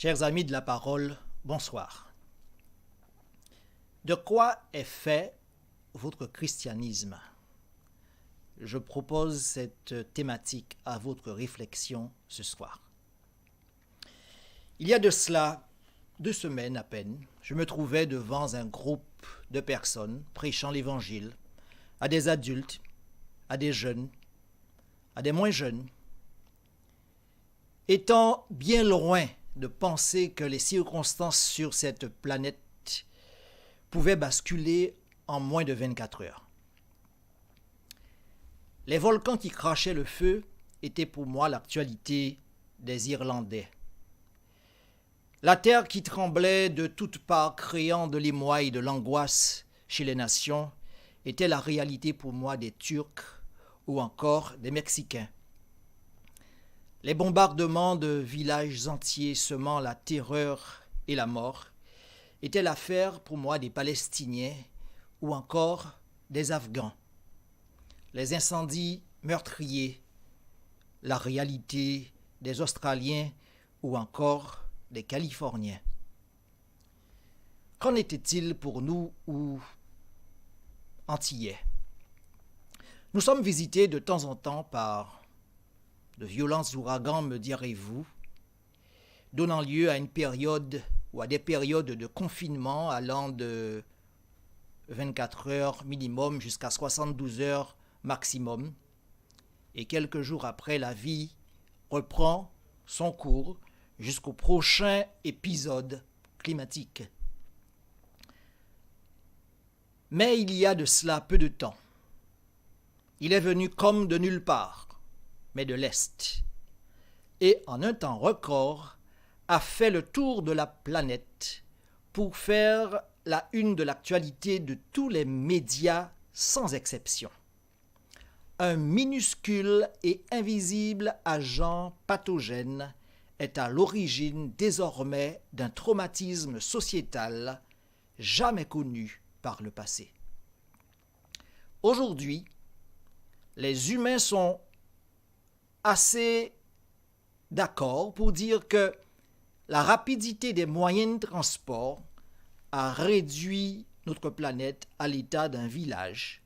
Chers amis de la parole, bonsoir. De quoi est fait votre christianisme? Je propose cette thématique à votre réflexion ce soir. Il y a de cela 2 semaines à peine, je me trouvais devant un groupe de personnes prêchant l'Évangile à des adultes, à des jeunes, à des moins jeunes, étant bien loin de penser que les circonstances sur cette planète pouvaient basculer en moins de 24 heures. Les volcans qui crachaient le feu étaient pour moi l'actualité des Irlandais. La terre qui tremblait de toutes parts, créant de l'émoi et de l'angoisse chez les nations, était la réalité pour moi des Turcs ou encore des Mexicains. Les bombardements de villages entiers semant la terreur et la mort étaient l'affaire pour moi des Palestiniens ou encore des Afghans. Les incendies meurtriers, la réalité des Australiens ou encore des Californiens. Qu'en était-il pour nous ou Antillais? Nous sommes visités de temps en temps par de violents ouragans, me direz-vous, donnant lieu à une période ou à des périodes de confinement allant de 24 heures minimum jusqu'à 72 heures maximum. Et quelques jours après, la vie reprend son cours jusqu'au prochain épisode climatique. Mais il y a de cela peu de temps. Il est venu comme de nulle part, mais de l'Est, et en un temps record a fait le tour de la planète pour faire la une de l'actualité de tous les médias sans exception. Un minuscule et invisible agent pathogène est à l'origine désormais d'un traumatisme sociétal jamais connu par le passé. Aujourd'hui, les humains sont assez d'accord pour dire que la rapidité des moyens de transport a réduit notre planète à l'état d'un village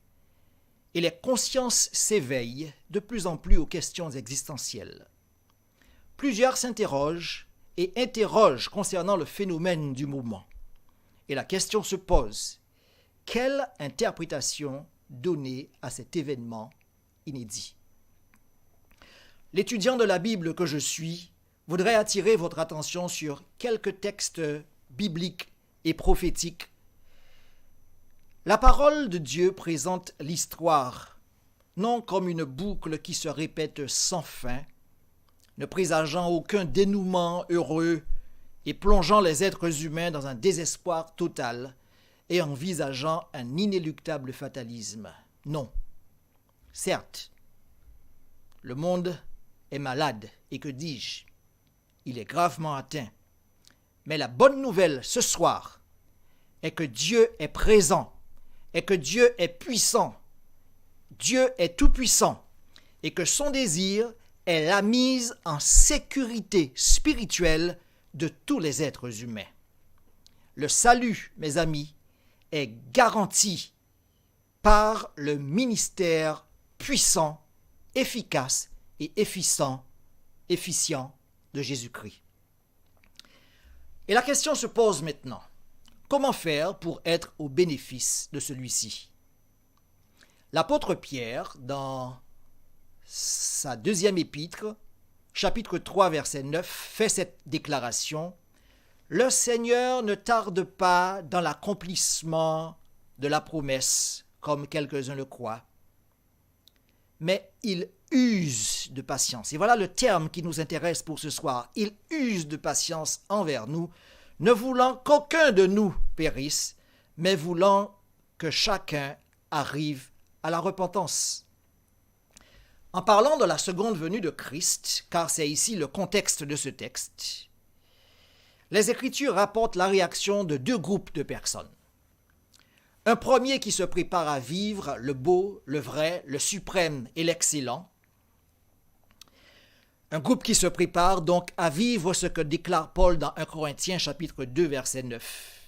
et les consciences s'éveillent de plus en plus aux questions existentielles. Plusieurs s'interrogent et interrogent concernant le phénomène du moment. Et la question se pose, quelle interprétation donner à cet événement inédit? L'étudiant de la Bible que je suis voudrait attirer votre attention sur quelques textes bibliques et prophétiques. La parole de Dieu présente l'histoire, non comme une boucle qui se répète sans fin, ne présageant aucun dénouement heureux et plongeant les êtres humains dans un désespoir total et envisageant un inéluctable fatalisme. Non. Certes, le monde est malade, et que dis-je, il est gravement atteint. Mais la bonne nouvelle ce soir est que Dieu est présent, et que Dieu est puissant. Dieu est tout-puissant, et que son désir est la mise en sécurité spirituelle de tous les êtres humains. Le salut, mes amis, est garanti par le ministère puissant, efficace et efficient de Jésus-Christ. Et la question se pose maintenant, comment faire pour être au bénéfice de celui-ci? L'apôtre Pierre, dans sa 2e épître, chapitre 3, verset 9, fait cette déclaration: « Le Seigneur ne tarde pas dans l'accomplissement de la promesse, comme quelques-uns le croient, mais il use de patience. » Et voilà le terme qui nous intéresse pour ce soir. Il use de patience envers nous, ne voulant qu'aucun de nous périsse, mais voulant que chacun arrive à la repentance. En parlant de la seconde venue de Christ, car c'est ici le contexte de ce texte, les Écritures rapportent la réaction de 2 groupes de personnes. Un premier qui se prépare à vivre le beau, le vrai, le suprême et l'excellent. Un groupe qui se prépare donc à vivre ce que déclare Paul dans 1 Corinthiens chapitre 2 verset 9.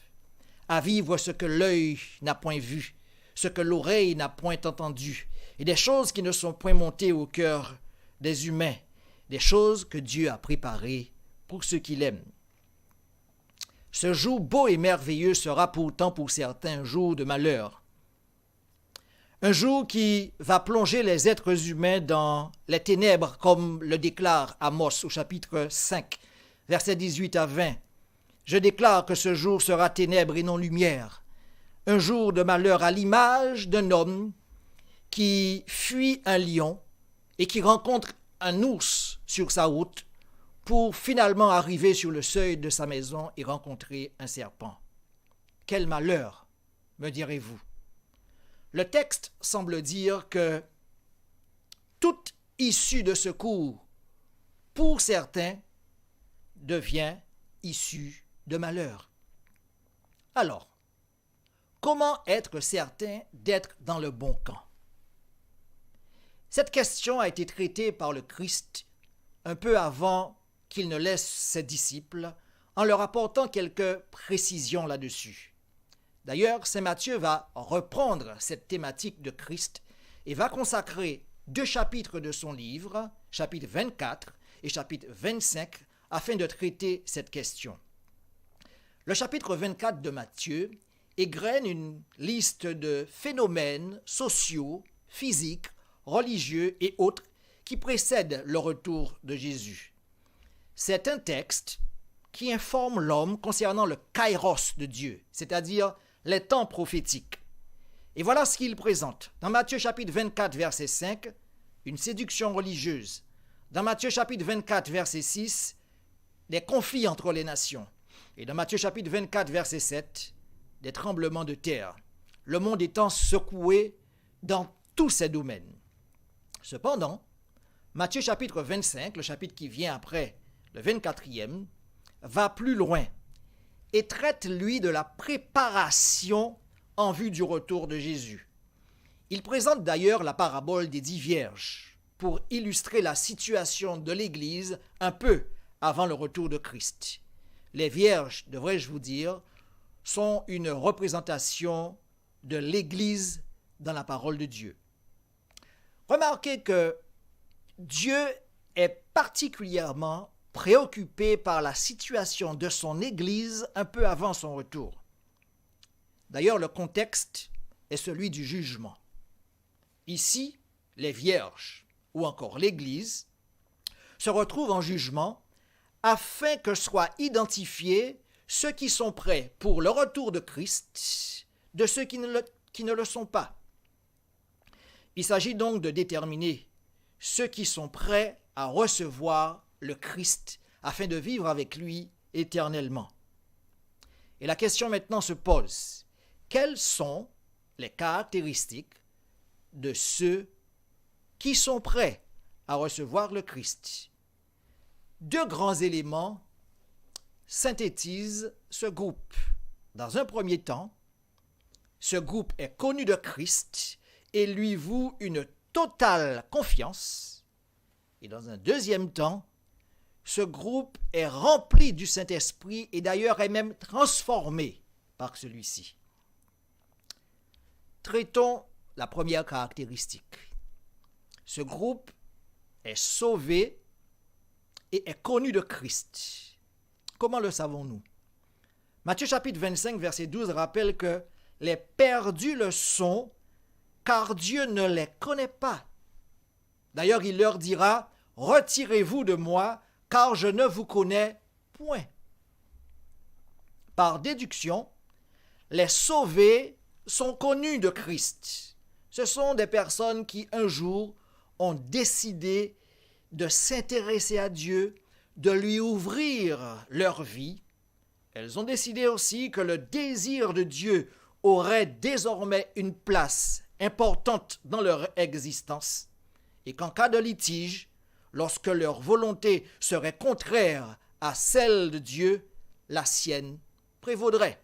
À vivre ce que l'œil n'a point vu, ce que l'oreille n'a point entendu, et des choses qui ne sont point montées au cœur des humains, des choses que Dieu a préparées pour ceux qui l'aiment. Ce jour beau et merveilleux sera pourtant pour certains un jour de malheur. Un jour qui va plonger les êtres humains dans les ténèbres, comme le déclare Amos au chapitre 5, versets 18 à 20. Je déclare que ce jour sera ténèbres et non lumière. Un jour de malheur à l'image d'un homme qui fuit un lion et qui rencontre un ours sur sa route pour finalement arriver sur le seuil de sa maison et rencontrer un serpent. Quel malheur, me direz-vous? Le texte semble dire que toute issue de secours, pour certains, devient issue de malheur. Alors, comment être certain d'être dans le bon camp? Cette question a été traitée par le Christ un peu avant qu'il ne laisse ses disciples en leur apportant quelques précisions là-dessus. D'ailleurs, saint Matthieu va reprendre cette thématique de Christ et va consacrer 2 chapitres de son livre, chapitre 24 et chapitre 25, afin de traiter cette question. Le chapitre 24 de Matthieu égrène une liste de phénomènes sociaux, physiques, religieux et autres qui précèdent le retour de Jésus. C'est un texte qui informe l'homme concernant le kairos de Dieu, c'est-à-dire les temps prophétiques. Et voilà ce qu'il présente. Dans Matthieu chapitre 24, verset 5, une séduction religieuse. Dans Matthieu chapitre 24, verset 6, des conflits entre les nations. Et dans Matthieu chapitre 24, verset 7, des tremblements de terre. Le monde étant secoué dans tous ces domaines. Cependant, Matthieu chapitre 25, le chapitre qui vient après le 24e, va plus loin et traite, lui, de la préparation en vue du retour de Jésus. Il présente d'ailleurs la parabole des 10 vierges pour illustrer la situation de l'Église un peu avant le retour de Christ. Les vierges, devrais-je vous dire, sont une représentation de l'Église dans la parole de Dieu. Remarquez que Dieu est particulièrement préoccupé par la situation de son Église un peu avant son retour. D'ailleurs, le contexte est celui du jugement. Ici, les vierges, ou encore l'Église, se retrouvent en jugement afin que soient identifiés ceux qui sont prêts pour le retour de Christ de ceux qui ne le sont pas. Il s'agit donc de déterminer ceux qui sont prêts à recevoir le Christ afin de vivre avec lui éternellement. Et la question maintenant se pose, quelles sont les caractéristiques de ceux qui sont prêts à recevoir le Christ? 2 grands éléments synthétisent ce groupe. Dans un premier temps, ce groupe est connu de Christ et lui voue une totale confiance. Et dans un deuxième temps, ce groupe est rempli du Saint-Esprit et d'ailleurs est même transformé par celui-ci. Traitons la première caractéristique. Ce groupe est sauvé et est connu de Christ. Comment le savons-nous? Matthieu chapitre 25, verset 12 rappelle que les perdus le sont car Dieu ne les connaît pas. D'ailleurs, il leur dira, « Retirez-vous de moi, car je ne vous connais point. » Par déduction, les sauvés sont connus de Christ. Ce sont des personnes qui, un jour, ont décidé de s'intéresser à Dieu, de lui ouvrir leur vie. Elles ont décidé aussi que le désir de Dieu aurait désormais une place importante dans leur existence et qu'en cas de litige, lorsque leur volonté serait contraire à celle de Dieu, la sienne prévaudrait.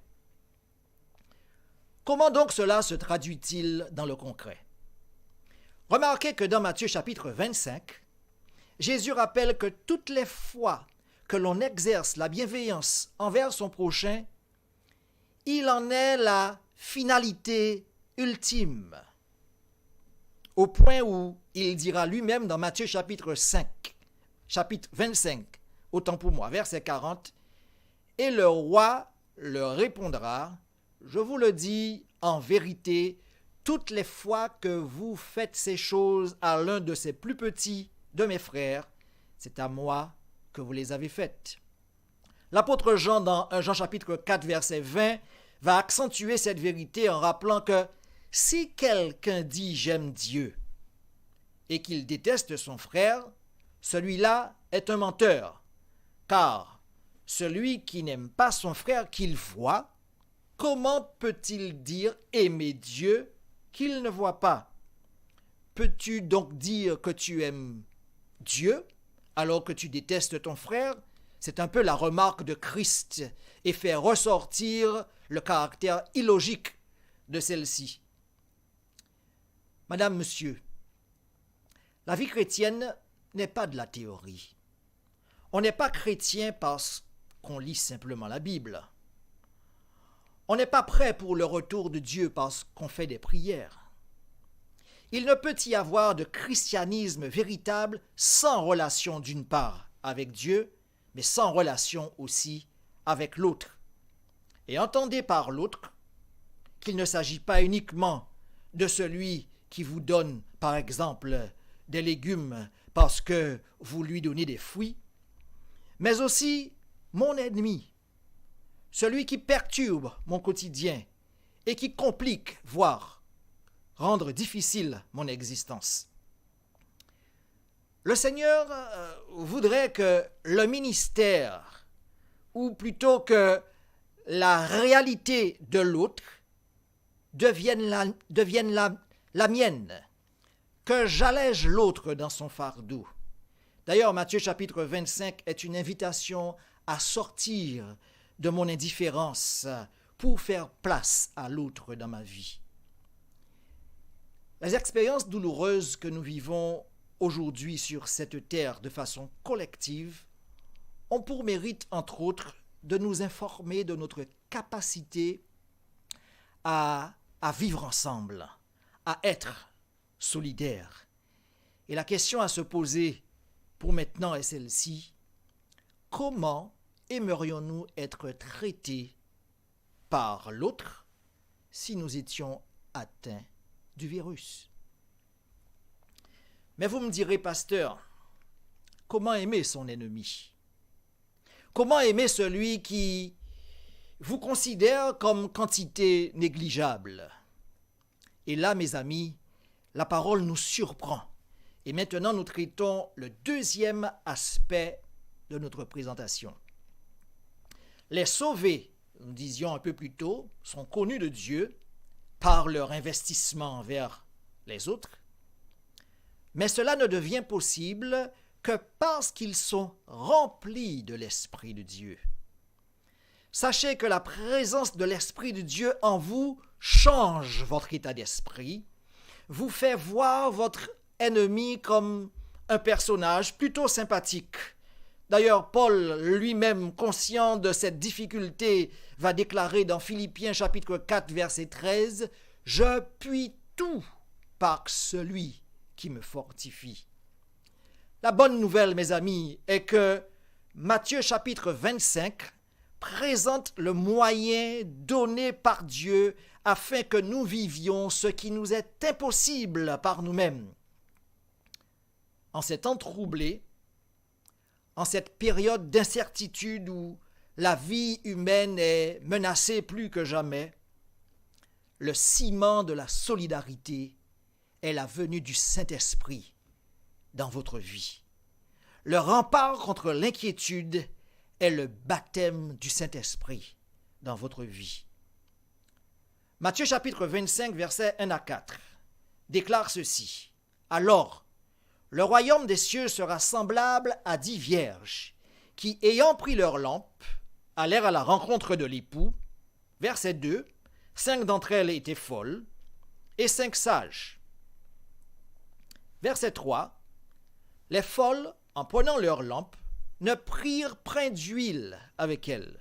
Comment donc cela se traduit-il dans le concret? Remarquez que dans Matthieu chapitre 25, Jésus rappelle que toutes les fois que l'on exerce la bienveillance envers son prochain, il en est la finalité ultime. Au point où il dira lui-même dans Matthieu chapitre 25, autant pour moi, verset 40, « Et le roi leur répondra, je vous le dis en vérité, toutes les fois que vous faites ces choses à l'un de ces plus petits de mes frères, c'est à moi que vous les avez faites. » L'apôtre Jean, dans 1 Jean chapitre 4, verset 20, va accentuer cette vérité en rappelant que si quelqu'un dit « j'aime Dieu » et qu'il déteste son frère, celui-là est un menteur, car celui qui n'aime pas son frère qu'il voit, comment peut-il dire aimer Dieu qu'il ne voit pas? Peux-tu donc dire que tu aimes Dieu alors que tu détestes ton frère? C'est un peu la remarque de Christ et fait ressortir le caractère illogique de celle-ci. Madame, monsieur, la vie chrétienne n'est pas de la théorie. On n'est pas chrétien parce qu'on lit simplement la Bible. On n'est pas prêt pour le retour de Dieu parce qu'on fait des prières. Il ne peut y avoir de christianisme véritable sans relation d'une part avec Dieu, mais sans relation aussi avec l'autre. Et entendez par l'autre qu'il ne s'agit pas uniquement de celui qui vous donne, par exemple, des légumes parce que vous lui donnez des fruits, mais aussi mon ennemi, celui qui perturbe mon quotidien et qui complique, voire rendre difficile mon existence. Le Seigneur voudrait que le ministère, ou plutôt que la réalité de l'autre, devienne la mienne, que j'allège l'autre dans son fardeau. D'ailleurs, Matthieu chapitre 25 est une invitation à sortir de mon indifférence pour faire place à l'autre dans ma vie. Les expériences douloureuses que nous vivons aujourd'hui sur cette terre de façon collective ont pour mérite, entre autres, de nous informer de notre capacité à vivre ensemble, à être solidaires. Et la question à se poser pour maintenant est celle-ci: comment aimerions-nous être traités par l'autre si nous étions atteints du virus? Mais vous me direz, pasteur, comment aimer son ennemi? Comment aimer celui qui vous considère comme quantité négligeable? Et là, mes amis, la parole nous surprend. Et maintenant, nous traitons le deuxième aspect de notre présentation. Les sauvés, nous disions un peu plus tôt, sont connus de Dieu par leur investissement envers les autres, mais cela ne devient possible que parce qu'ils sont remplis de l'Esprit de Dieu. Sachez que la présence de l'Esprit de Dieu en vous change votre état d'esprit, vous fait voir votre ennemi comme un personnage plutôt sympathique. D'ailleurs, Paul, lui-même conscient de cette difficulté, va déclarer dans Philippiens chapitre 4, verset 13, « Je puis tout par celui qui me fortifie. » La bonne nouvelle, mes amis, est que Matthieu chapitre 25 présente le moyen donné par Dieu afin que nous vivions ce qui nous est impossible par nous-mêmes. En ces temps troublés, en cette période d'incertitude où la vie humaine est menacée plus que jamais, le ciment de la solidarité est la venue du Saint-Esprit dans votre vie. Le rempart contre l'inquiétude est le baptême du Saint-Esprit dans votre vie. Matthieu chapitre 25, versets 1 à 4 déclare ceci. « Alors, le royaume des cieux sera semblable à 10 vierges qui, ayant pris leur lampe, allèrent à la rencontre de l'époux. » Verset 2. « 5 d'entre elles étaient folles et 5 sages. » Verset 3. « Les folles en prenant leur lampe, ne prirent point d'huile avec elles.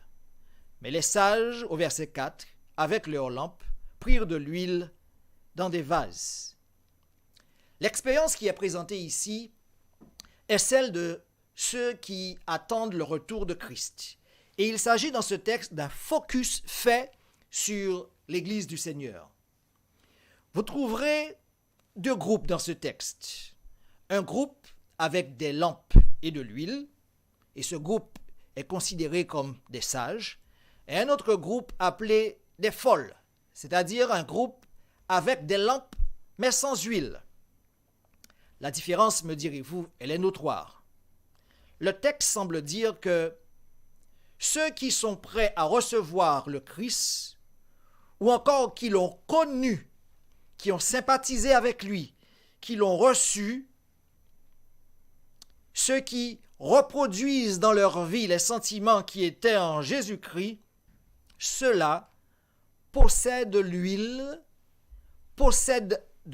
Mais les sages, au verset 4, avec leurs lampes, prirent de l'huile dans des vases. L'expérience qui est présentée ici est celle de ceux qui attendent le retour de Christ. Et il s'agit dans ce texte d'un focus fait sur l'Église du Seigneur. Vous trouverez deux groupes dans ce texte. Un groupe avec des lampes et de l'huile, et ce groupe est considéré comme des sages, et un autre groupe appelé des folles, c'est-à-dire un groupe avec des lampes mais sans huile. La différence, me direz-vous, elle est notoire. Le texte semble dire que ceux qui sont prêts à recevoir le Christ, ou encore qui l'ont connu, qui ont sympathisé avec lui, qui l'ont reçu, ceux qui reproduisent dans leur vie les sentiments qui étaient en Jésus-Christ, ceux-là possèdent de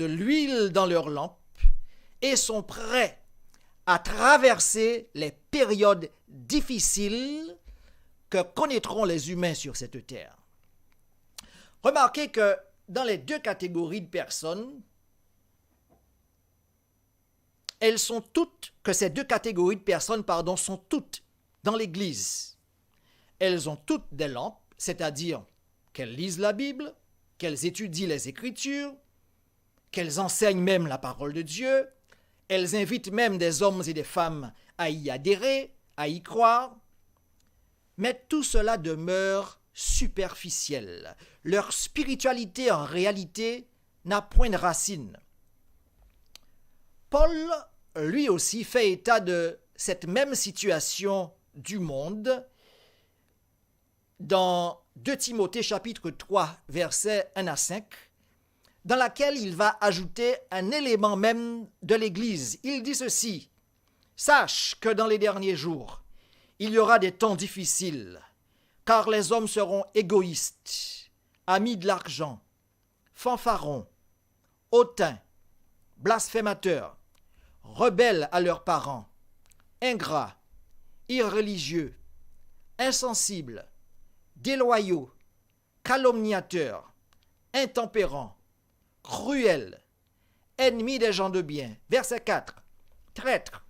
l'huile dans leur lampe et sont prêts à traverser les périodes difficiles que connaîtront les humains sur cette terre. Remarquez que dans les deux catégories de personnes, ces deux catégories de personnes, sont toutes dans l'Église. Elles ont toutes des lampes, c'est-à-dire qu'elles lisent la Bible, qu'elles étudient les Écritures, qu'elles enseignent même la parole de Dieu, elles invitent même des hommes et des femmes à y adhérer, à y croire, mais tout cela demeure superficiel. Leur spiritualité, en réalité, n'a point de racine. Paul, lui aussi, fait état de cette même situation du monde dans 2 Timothée chapitre 3, versets 1 à 5, dans laquelle il va ajouter un élément même de l'Église. Il dit ceci: « Sache que dans les derniers jours, il y aura des temps difficiles, car les hommes seront égoïstes, amis de l'argent, fanfarons, hautains, blasphémateurs, rebelles à leurs parents, ingrats, irréligieux, insensibles, déloyaux, calomniateurs, intempérants, cruels, ennemis des gens de bien. » Verset 4. Traîtres,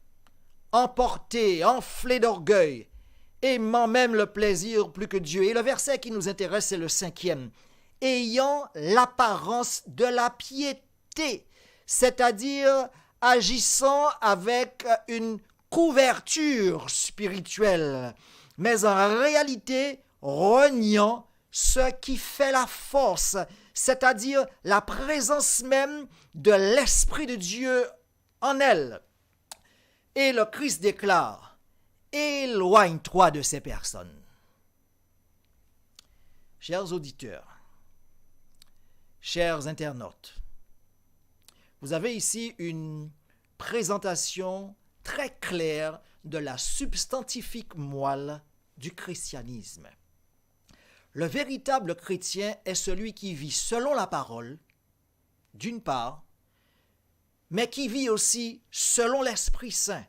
emportés, enflés d'orgueil, aimant même le plaisir plus que Dieu. Et le verset qui nous intéresse, c'est le 5e. Ayant l'apparence de la piété, c'est-à-dire agissant avec une couverture spirituelle, mais en réalité reniant ce qui fait la force, c'est-à-dire la présence même de l'Esprit de Dieu en elle. Et le Christ déclare: « Éloigne-toi de ces personnes. » Chers auditeurs, chers internautes, vous avez ici une présentation très claire de la substantifique moelle du christianisme. Le véritable chrétien est celui qui vit selon la parole, d'une part, mais qui vit aussi selon l'Esprit Saint.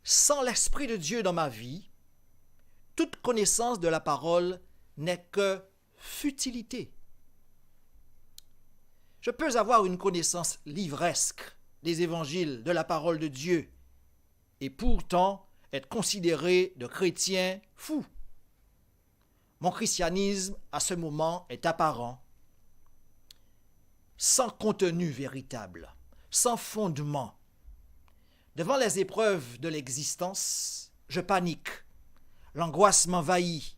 Sans l'Esprit de Dieu dans ma vie, toute connaissance de la parole n'est que futilité. Je peux avoir une connaissance livresque des évangiles, de la parole de Dieu, et pourtant être considéré de chrétien fou. Mon christianisme, à ce moment, est apparent, sans contenu véritable, sans fondement. Devant les épreuves de l'existence, je panique, l'angoisse m'envahit,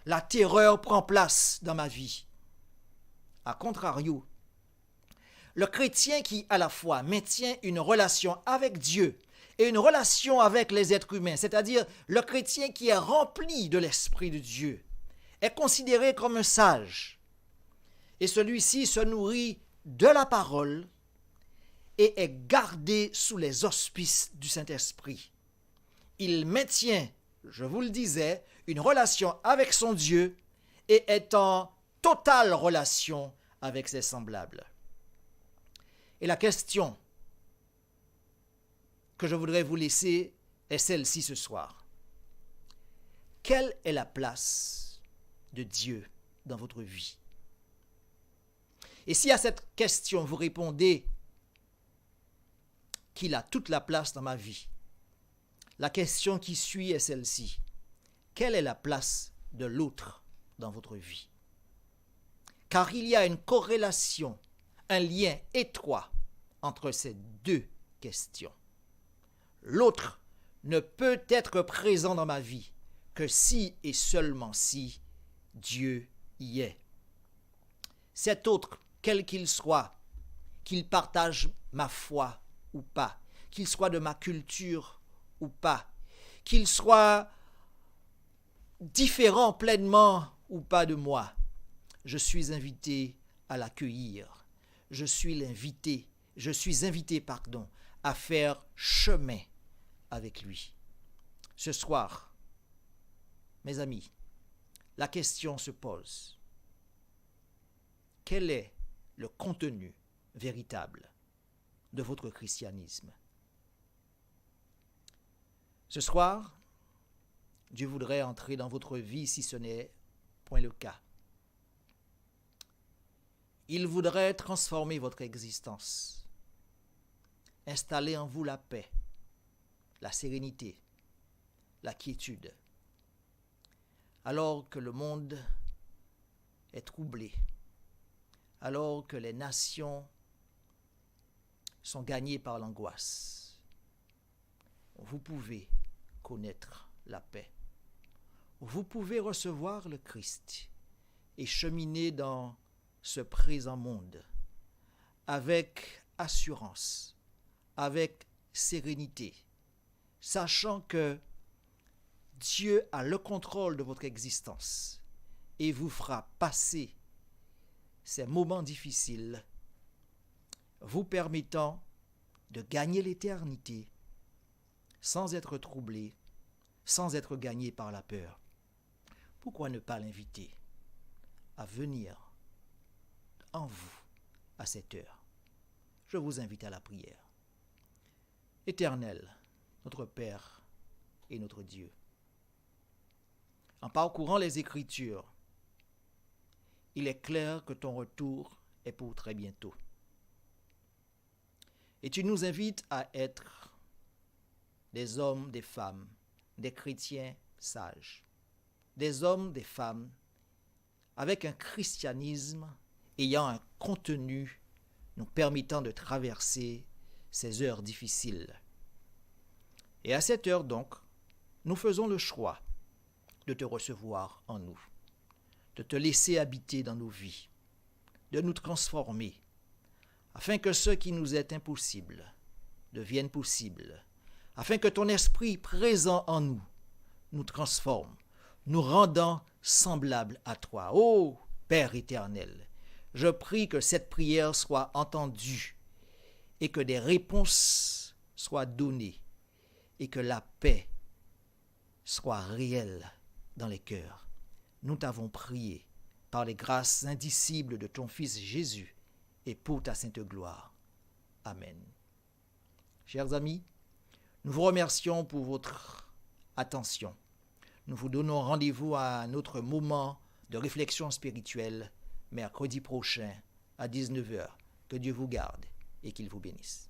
la terreur prend place dans ma vie. A contrario, le chrétien qui à la fois maintient une relation avec Dieu et une relation avec les êtres humains, c'est-à-dire le chrétien qui est rempli de l'Esprit de Dieu, est considéré comme un sage. Et celui-ci se nourrit de la parole et est gardé sous les auspices du Saint-Esprit. Il maintient, je vous le disais, une relation avec son Dieu et est en totale relation avec ses semblables. Et la question que je voudrais vous laisser est celle-ci ce soir. Quelle est la place de Dieu dans votre vie? Et si à cette question vous répondez qu'il a toute la place dans ma vie, la question qui suit est celle-ci. Quelle est la place de l'autre dans votre vie? Car il y a une corrélation, un lien étroit entre ces deux questions. L'autre ne peut être présent dans ma vie que si et seulement si Dieu y est. Cet autre, quel qu'il soit, qu'il partage ma foi ou pas, qu'il soit de ma culture ou pas, qu'il soit différent pleinement ou pas de moi, je suis invité à l'accueillir. Je suis invité à faire chemin avec lui. Ce soir, mes amis, la question se pose. Quel est le contenu véritable de votre christianisme? Ce soir, Dieu voudrait entrer dans votre vie si ce n'est point le cas. Il voudrait transformer votre existence, installer en vous la paix, la sérénité, la quiétude. Alors que le monde est troublé, alors que les nations sont gagnées par l'angoisse, vous pouvez connaître la paix. Vous pouvez recevoir le Christ et cheminer dans ce présent monde avec assurance, avec sérénité, sachant que Dieu a le contrôle de votre existence et vous fera passer ces moments difficiles, vous permettant de gagner l'éternité sans être troublé, sans être gagné par la peur. Pourquoi ne pas l'inviter à venir en vous à cette heure? Je vous invite à la prière. Éternel, notre Père et notre Dieu, en parcourant les Écritures, il est clair que ton retour est pour très bientôt. Et tu nous invites à être des hommes, des femmes, des chrétiens sages, des hommes, des femmes, avec un christianisme ayant un contenu nous permettant de traverser ces heures difficiles. Et à cette heure donc, nous faisons le choix de te recevoir en nous, de te laisser habiter dans nos vies, de nous transformer, afin que ce qui nous est impossible devienne possible, afin que ton esprit présent en nous nous transforme, nous rendant semblables à toi. Ô Père éternel, je prie que cette prière soit entendue et que des réponses soient données et que la paix soit réelle dans les cœurs. Nous t'avons prié par les grâces indicibles de ton Fils Jésus et pour ta sainte gloire. Amen. Chers amis, nous vous remercions pour votre attention. Nous vous donnons rendez-vous à un autre moment de réflexion spirituelle, mercredi prochain à 19h. Que Dieu vous garde et qu'il vous bénisse.